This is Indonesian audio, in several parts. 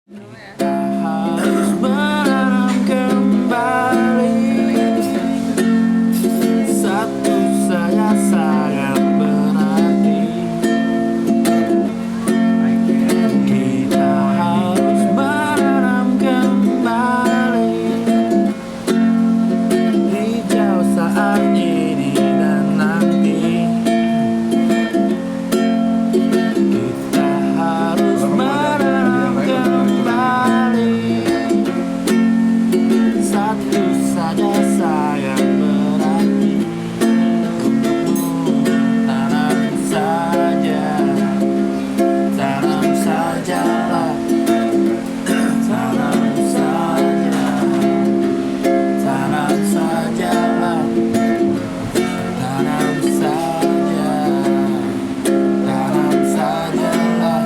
Harus menanam kembali satu saja sangat berarti. Kita harus menanam kembali hijau saat ini dan nanti. Kita harus menanam kembali satu saja sangat berarti. Tanam saja, tanam sajalah, tanam saja, tanam sajalah, tanam saja, tanam sajalah.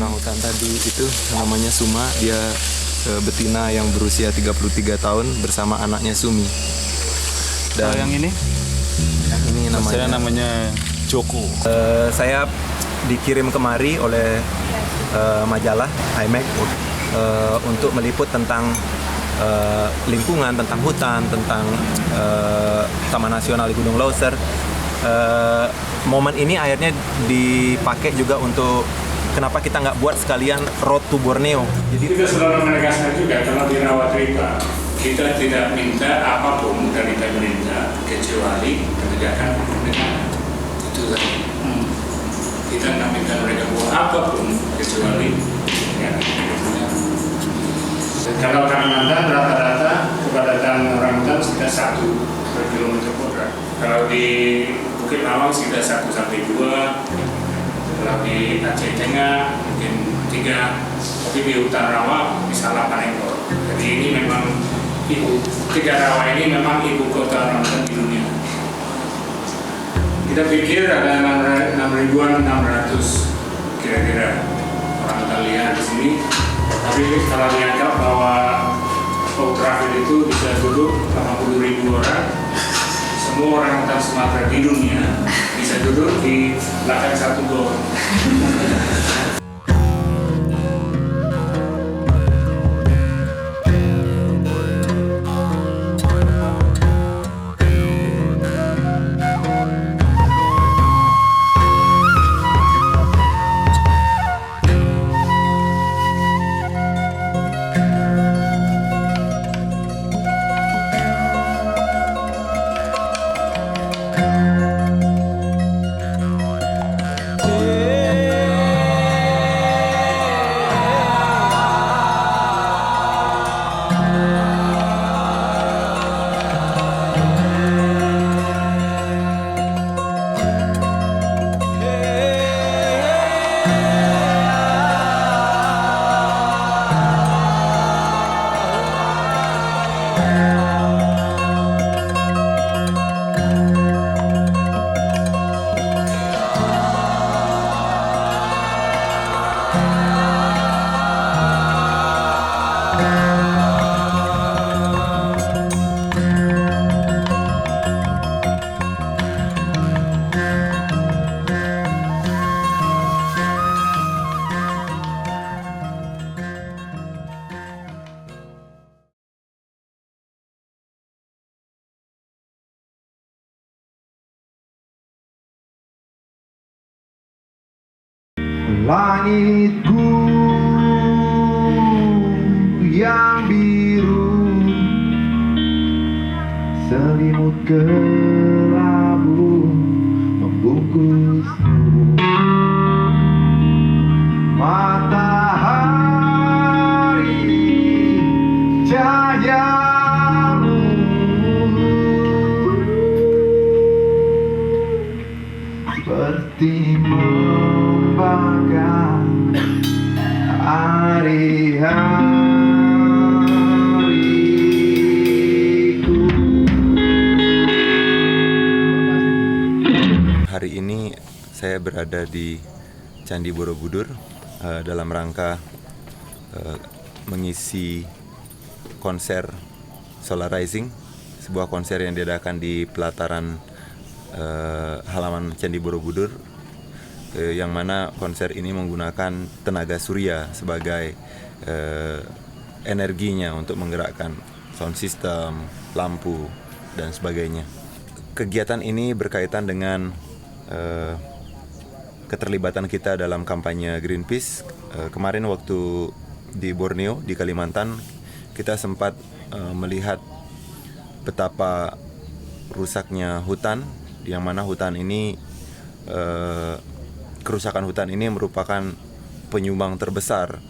Orangutan tadi itu namanya Suma, dia betina yang berusia 33 tahun bersama anaknya Sumi. Dan yang ini ini saya namanya namanya Joko. saya dikirim kemari oleh majalah IMAC untuk meliput tentang lingkungan, tentang hutan, tentang Taman Nasional di Gunung Leuser. Momen ini akhirnya dipakai juga untuk kenapa kita nggak buat sekalian Road to Borneo. Jadi Kita selalu menegaskan juga kalau di Rawatripa kita tidak minta apapun dari pemerintah kecuali penegakan hukum negara. Itu saja. Kita nggak minta mereka buat apapun kecuali negara. Kalau Kalimantan rata-rata kepadatan orangutan sekitar 1 per kilometer kuadrat. Kalau di Bukit Lawang sekitar 1 sampai 2. Kalau di Aceh Tengah mungkin 3, tapi di hutan rawa bisa 8 ekor. Jadi ini memang tiga rawa ini memang ibu kota orangutan di dunia. Kita pikir ada 6.600 kira-kira orangutan liar di sini. Tapi kalau dianggap bahwa Outrafil itu bisa duduk 80.000 orang, semua orangutan Sumatera di dunia bisa duduk di belakang satu gor. Langitku yang biru, selimut kelabu membungkusmu. Matahari cahayamu seperti membakar hari-hariku. hari ini saya berada di Candi Borobudur dalam rangka mengisi konser Solarizing, sebuah konser yang diadakan di pelataran halaman Candi Borobudur, yang mana konser ini menggunakan tenaga surya sebagai energinya untuk menggerakkan sound system, lampu, dan sebagainya. Kegiatan ini berkaitan dengan keterlibatan kita dalam kampanye Greenpeace. Kemarin waktu di Borneo, di Kalimantan, kita sempat melihat betapa rusaknya hutan, yang mana hutan ini kerusakan hutan ini merupakan penyumbang terbesar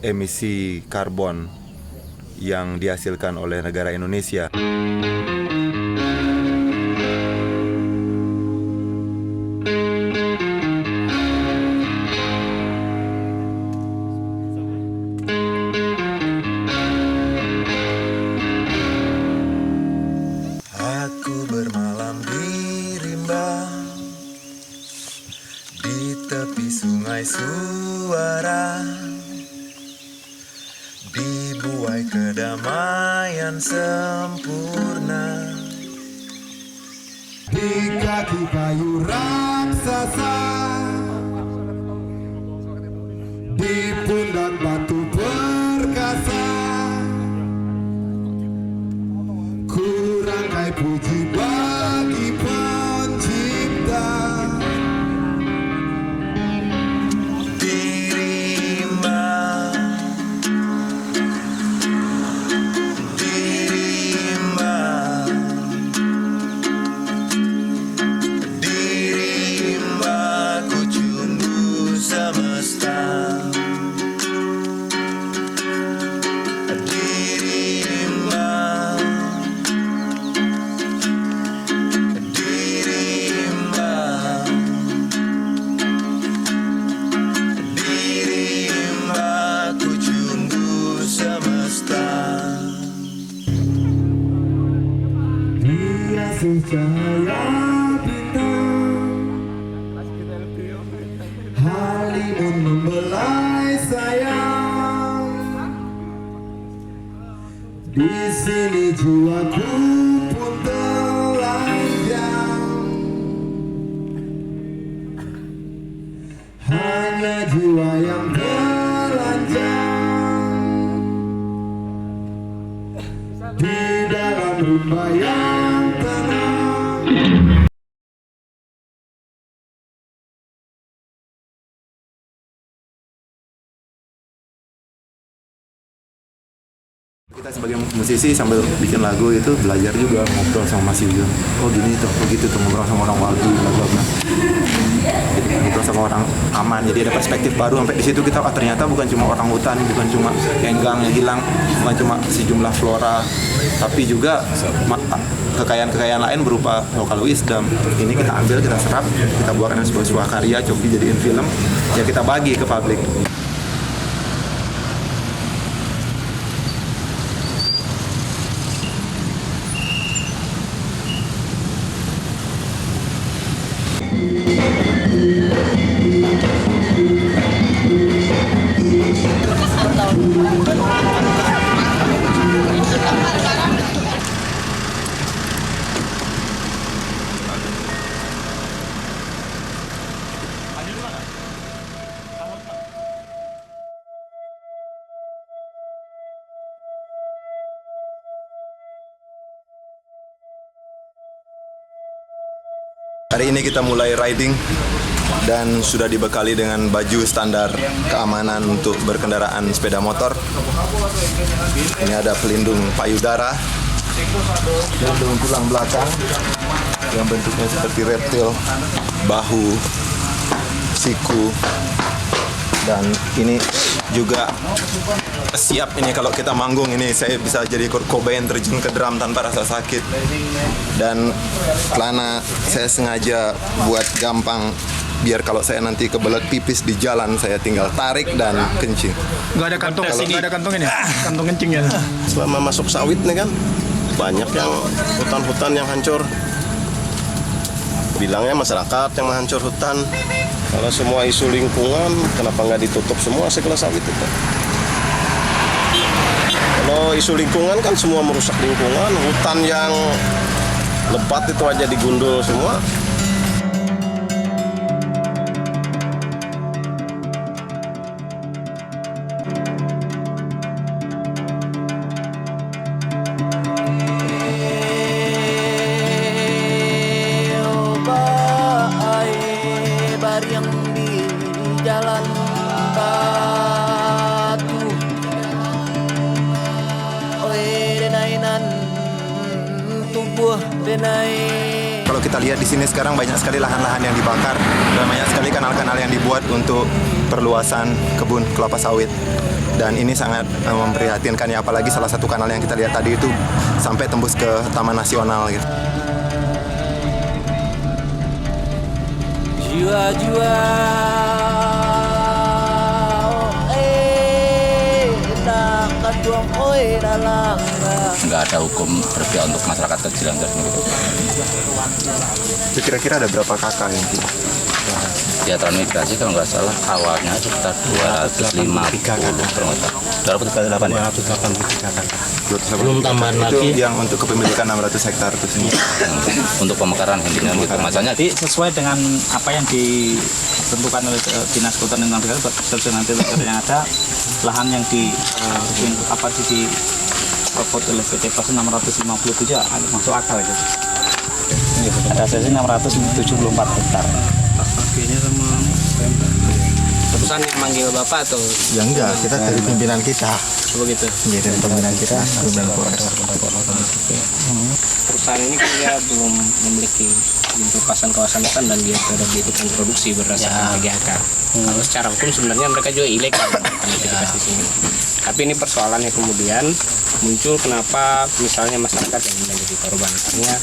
emisi karbon yang dihasilkan oleh negara Indonesia. Aku bermalam di rimba, di tepi sungai suara, dibuai kedamaian sempurna. Di kaki kayu raksasa, di pundak batu perkasa, ku rangkai puji bagi pencipta. Cahaya bintang, halimun membelai sayang. Di sini jiwaku pun telanjang, hanya jiwa yang telanjang di dalam rimba yang tenang. Kita sebagai musisi sambil bikin lagu itu belajar juga ngobrol sama Mas Yuyun. Oh gini tuh, begitu tuh ngobrol sama orang Waldu, ngobrol sama orang aman. Jadi ada perspektif baru. Sampai di situ kita ternyata bukan cuma orang hutan, bukan cuma enggang yang hilang, bukan cuma sejumlah flora, tapi juga kekayaan-kekayaan lain berupa local wisdom. Ini kita ambil, kita serap, kita buatkan sebuah karya, coba dijadiin film, ya kita bagi ke publik. Hari ini kita mulai riding dan sudah dibekali dengan baju standar keamanan untuk berkendaraan sepeda motor. Ini ada pelindung payudara, pelindung tulang belakang yang bentuknya seperti reptil, bahu, siku, dan ini juga siap ini kalau kita manggung ini saya bisa jadi Kurt Cobain terjun ke drum tanpa rasa sakit. Dan celana saya sengaja buat gampang biar kalau saya nanti kebelet pipis di jalan saya tinggal tarik dan kencing. Gak ada kantong, gak ada kantong ini, kantong kencing ya. Selama masuk sawit nih kan banyak yang hutan-hutan yang hancur. Bilangnya masyarakat yang menghancur hutan. Kalau semua isu lingkungan, kenapa nggak ditutup semua sekelas sawit itu? Kalau isu lingkungan kan semua merusak lingkungan. Hutan yang Lebat itu aja digundul semua. Yang di jalan batu, denainan tubuh denai. Kalau kita lihat di sini sekarang banyak sekali lahan-lahan yang dibakar dan banyak sekali kanal-kanal yang dibuat untuk perluasan kebun kelapa sawit. Dan ini sangat memprihatinkan ya, apalagi salah satu kanal yang kita lihat tadi itu sampai tembus ke Taman Nasional gitu. Jiwa-jiwa nak katuang dalang. Nggak ada hukum berpihak untuk masyarakat kecil yang tertentu. Kira-kira ada berapa kakak yang Di transmigrasi kalau nggak salah awalnya sekitar 253 kakak. Belum tambahan lagi yang untuk kepemilikan 600 hektar itu semua. Untuk pemekaran intinya gitu. Masanya Jadi sesuai dengan apa yang ditentukan oleh Dinas Kehutanan dan Perikanan nanti yang ada lahan yang di propot oleh PT Pos 657 masuk akal gitu. Ada sesi 674 hektar. Akhirnya sama Keputusan yang manggil Bapak atau? Ya enggak, kita dari pimpinan kita. Begitu. Ya, dari pimpinan kita, pimpinan Polres. Perusahaan ini kan dia belum memiliki bentuk kawasan hutan dan dia tidak dihitung produksi berdasarkan PGHK. Kalau secara hukum sebenarnya mereka juga ilegal aktivitas di sini. Tapi ini persoalannya kemudian muncul kenapa misalnya masyarakat yang menjadi korban. Artinya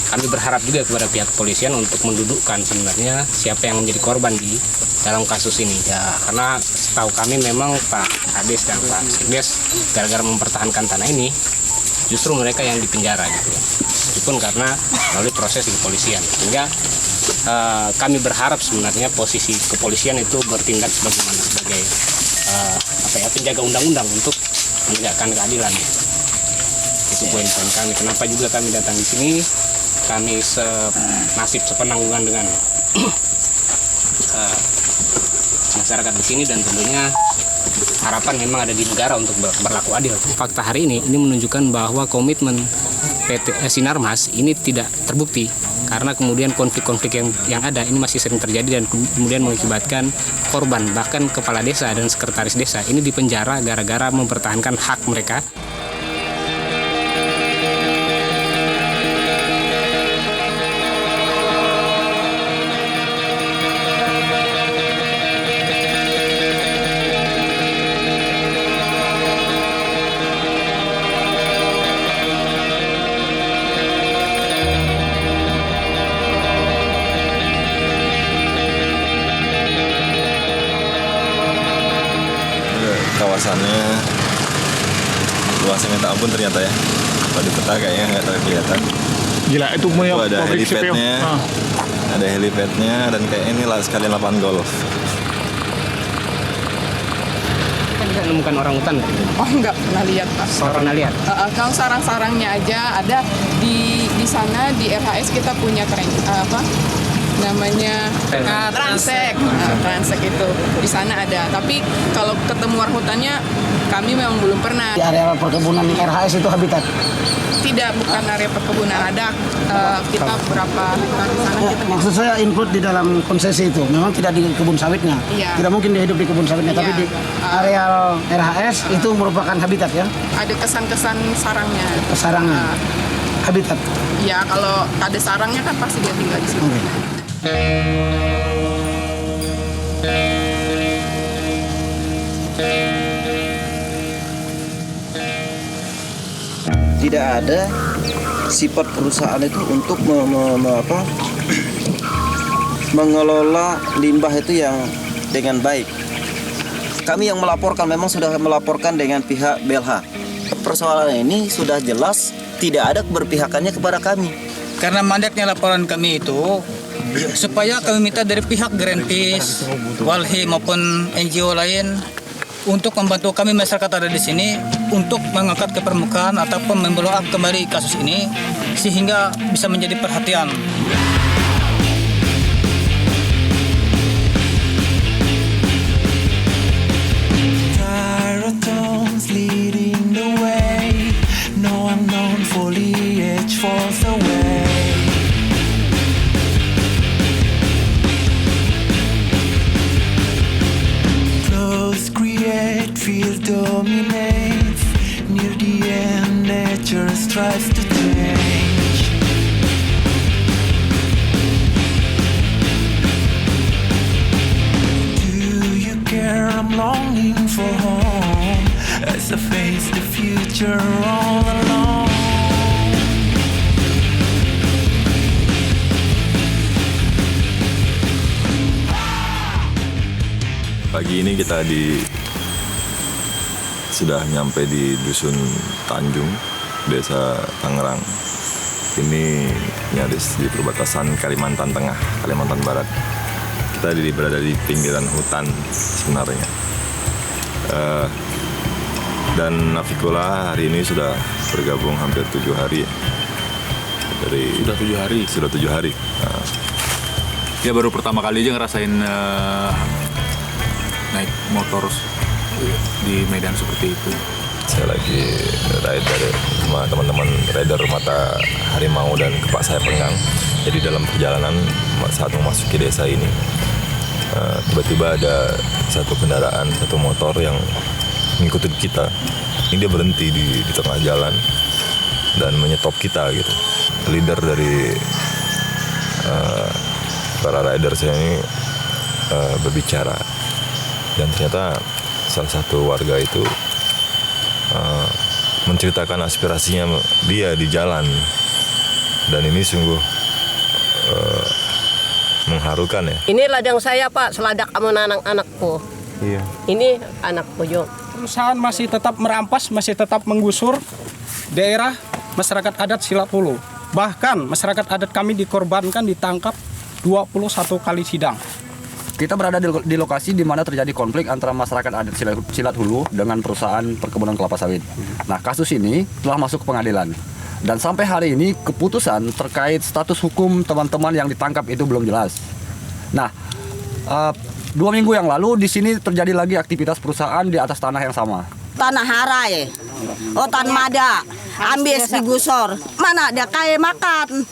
kami berharap juga kepada pihak kepolisian untuk mendudukkan sebenarnya siapa yang menjadi korban di dalam kasus ini. Ya, karena setahu kami memang Pak Hades dan Pak Sekdes gara-gara mempertahankan tanah ini justru mereka yang dipenjara gitu ya. Meskipun karena melalui proses di kepolisian. Sehingga kami berharap sebenarnya posisi kepolisian itu bertindak sebagai penjaga undang-undang untuk menegakkan keadilan. Itu poin-poin kami. Kenapa juga kami datang di sini? Kami senasib sepenanggungan dengan masyarakat di sini dan tentunya harapan memang ada di negara untuk berlaku adil. Fakta hari ini menunjukkan bahwa komitmen PT Sinarmas ini tidak terbukti karena kemudian konflik-konflik yang ada ini masih sering terjadi dan kemudian mengakibatkan korban, bahkan kepala desa dan sekretaris desa ini dipenjara gara-gara mempertahankan hak mereka. Kawasannya luasnya minta ampun ternyata ya. Kalau di peta kayaknya nggak terlalu kelihatan. Gila itu Itu ada helipadnya, ada helipadnya dan kayak ini lah sekalian lapangan golf. Kan tidak menemukan orang hutan. Oh, nggak pernah lihat, Pak. Pernah lihat? Kalau sarang-sarangnya aja ada di sana di RHS kita punya namanya transek. Transek itu di sana ada. Tapi kalau ketemu orang hutannya kami memang belum pernah. Di area perkebunan RHS itu habitat? Tidak, bukan area perkebunan. Ada kita berapa hektar di sana. Maksud saya input di dalam konsesi itu memang tidak di kebun sawitnya. Iya. Tidak mungkin dia hidup di kebun sawitnya, tapi di areal RHS itu merupakan habitat ya? Ada kesan-kesan sarangnya. Sarangnya. Habitat? Ya, kalau ada sarangnya kan pasti dia tinggal di situ. Okay. Tidak ada sifat perusahaan itu untuk mengelola limbah itu yang dengan baik. Kami yang melaporkan memang sudah melaporkan dengan pihak BLH. Persoalan ini sudah jelas tidak ada keberpihakannya kepada kami. Karena mandatnya laporan kami itu supaya kami minta dari pihak Greenpeace, Walhi maupun NGO lain untuk membantu kami masyarakat ada di sini untuk mengangkat ke permukaan ataupun memblow up kembali kasus ini sehingga bisa menjadi perhatian. Gyrotones leading the way, no unknown foliage falls away. Clothes create, field dominates. Near the end, nature strives to change. Do you care? I'm longing for home as I face the future all alone. Pagi ini kita sudah nyampe di Dusun Tanjung, Desa Tangerang. Ini nyaris di perbatasan Kalimantan Tengah, Kalimantan Barat. Kita berada di pinggiran hutan sebenarnya. Dan Navicula hari ini sudah bergabung hampir 7 hari. Sudah 7 hari? Sudah 7 hari. Ya baru pertama kali aja ngerasain naik motor di medan seperti itu. Saya lagi rider sama teman-teman rider Mata Harimau dan Kepak Saya Penggang. Jadi dalam perjalanan saat memasuki desa ini, tiba-tiba ada satu kendaraan, satu motor yang mengikuti kita. Ini dia berhenti di tengah jalan dan menyetop kita gitu. Leader dari para rider saya ini berbicara. Dan ternyata salah satu warga itu menceritakan aspirasinya dia di jalan. Dan ini sungguh mengharukan ya. Ini ladang saya Pak, seladak sama anak-anakku. Iya. Ini anakku juga. Perusahaan masih tetap merampas, masih tetap menggusur daerah masyarakat adat Silat Hulu. Bahkan masyarakat adat kami dikorbankan, ditangkap 21 kali sidang. Kita berada di lokasi di mana terjadi konflik antara masyarakat adat Silat Hulu dengan perusahaan perkebunan kelapa sawit. Nah, kasus ini telah masuk ke pengadilan. Dan sampai hari ini keputusan terkait status hukum teman-teman yang ditangkap itu belum jelas. Nah, 2 minggu yang lalu di sini terjadi lagi aktivitas perusahaan di atas tanah yang sama. Tanah harai, otan mada, ambis digusur. Mana ada kaya makan.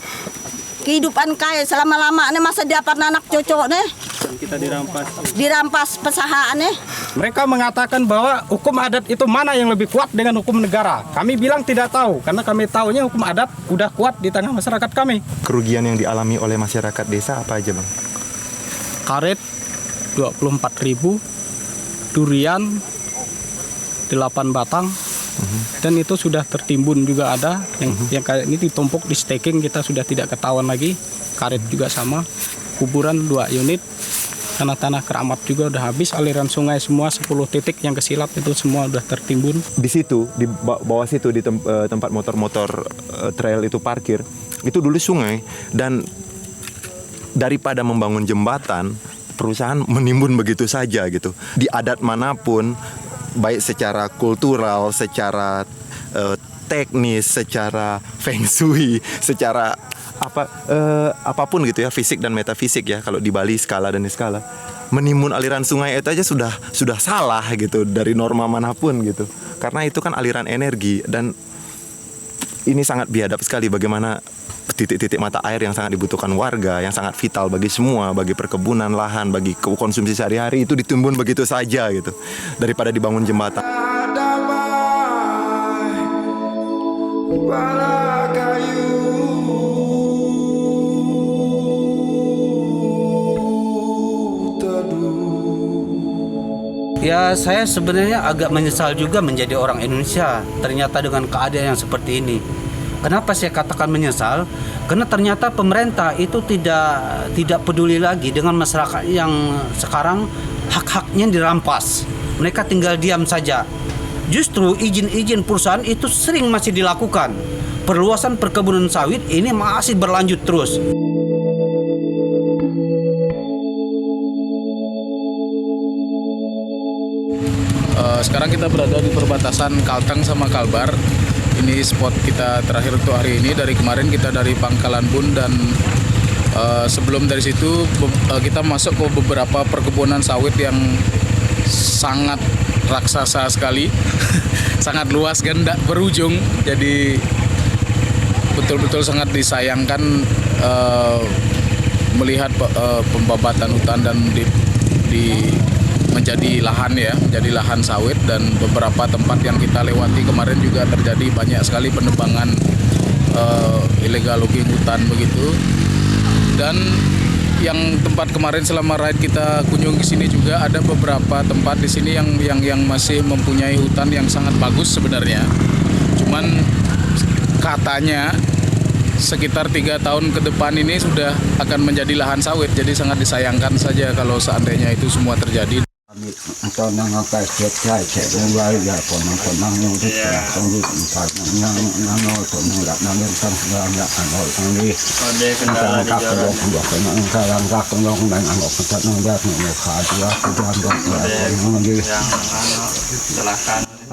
Kehidupan kaya selama-lama nih masa dapat anak cocok nih. Kita dirampas pesahaan nih. Mereka mengatakan bahwa hukum adat itu mana yang lebih kuat dengan hukum negara. Kami bilang tidak tahu karena kami tahunya hukum adat udah kuat di tengah masyarakat kami. Kerugian yang dialami oleh masyarakat desa apa aja Bang? Karet 24.000, durian 8 batang. Dan itu sudah tertimbun juga ada yang kayak ini ditumpuk di staking, kita sudah tidak ketahuan lagi. Karet juga sama, kuburan 2 unit, tanah-tanah keramat juga udah habis, aliran sungai semua 10 titik yang kesilat itu semua udah tertimbun. Di situ, di bawah situ di tempat motor-motor trail itu parkir, itu dulu sungai. Dan daripada membangun jembatan, perusahaan menimbun begitu saja gitu. Di adat manapun, baik secara kultural, secara teknis, secara feng shui, secara apapun gitu ya, fisik dan metafisik ya. Kalau di Bali skala dan skala, menimbun aliran sungai itu aja sudah salah gitu dari norma manapun gitu. Karena itu kan aliran energi dan ini sangat biadab sekali bagaimana titik-titik mata air yang sangat dibutuhkan warga, yang sangat vital bagi semua, bagi perkebunan, lahan, bagi konsumsi sehari-hari itu ditimbun begitu saja gitu. Daripada dibangun jembatan. Ya, saya sebenarnya agak menyesal juga menjadi orang Indonesia ternyata dengan keadaan yang seperti ini. Kenapa saya katakan menyesal? Karena ternyata pemerintah itu tidak peduli lagi dengan masyarakat yang sekarang hak-haknya dirampas. Mereka tinggal diam saja. Justru izin-izin perusahaan itu sering masih dilakukan. Perluasan perkebunan sawit ini masih berlanjut terus. Sekarang kita berada di perbatasan Kalteng sama Kalbar. Ini spot kita terakhir untuk hari ini. Dari kemarin kita dari Pangkalan Bun dan sebelum dari situ kita masuk ke beberapa perkebunan sawit yang sangat raksasa sekali, sangat luas dan tidak berujung. Jadi betul-betul sangat disayangkan melihat pembabatan hutan dan menjadi lahan ya, menjadi lahan sawit, dan beberapa tempat yang kita lewati kemarin juga terjadi banyak sekali penebangan illegal logging hutan begitu. Dan yang tempat kemarin selama ride kita kunjung ke sini juga ada beberapa tempat di sini yang masih mempunyai hutan yang sangat bagus sebenarnya. Cuman katanya sekitar 3 tahun ke depan ini sudah akan menjadi lahan sawit. Jadi sangat disayangkan saja kalau seandainya itu semua terjadi.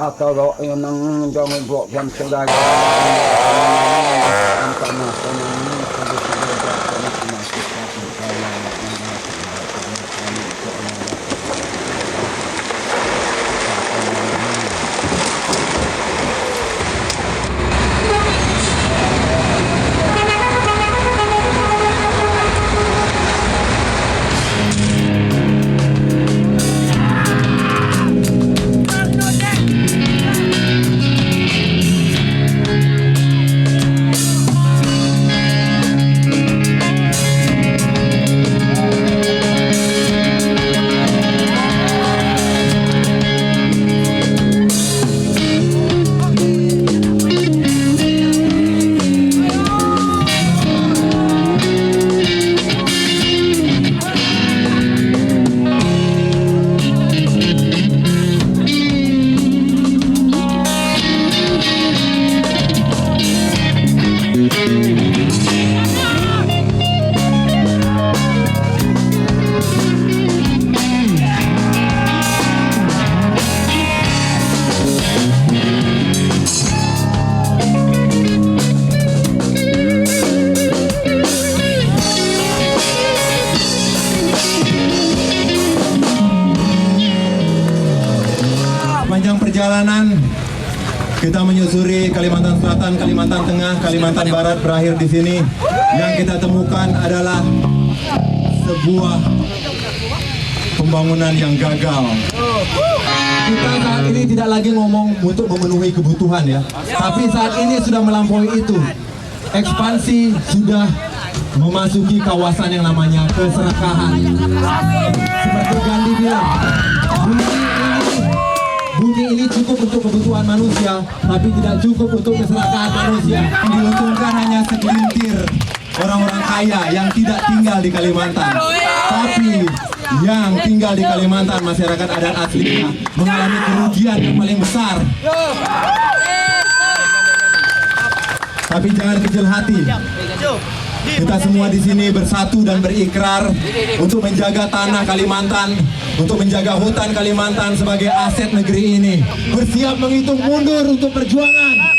Atau yang jangan buat yang sedang perjalanan kita menyusuri Kalimantan Selatan, Kalimantan Tengah, Kalimantan Barat berakhir di sini. Yang kita temukan adalah sebuah pembangunan yang gagal. Kita saat ini tidak lagi ngomong untuk memenuhi kebutuhan ya, tapi saat ini sudah melampaui itu. Ekspansi sudah memasuki kawasan yang namanya keserakahan. Seperti Gandhi bilang, bumi ini cukup untuk kebutuhan manusia, tapi tidak cukup untuk keserakahan manusia. Yang diuntungkan hanya segelintir orang-orang kaya yang tidak tinggal di Kalimantan, tapi yang tinggal di Kalimantan, masyarakat adat aslinya, mengalami kerugian yang paling besar. Tapi jangan kecil hati. Kita semua di sini bersatu dan berikrar untuk menjaga tanah Kalimantan, untuk menjaga hutan Kalimantan sebagai aset negeri ini. Bersiap menghitung mundur untuk perjuangan.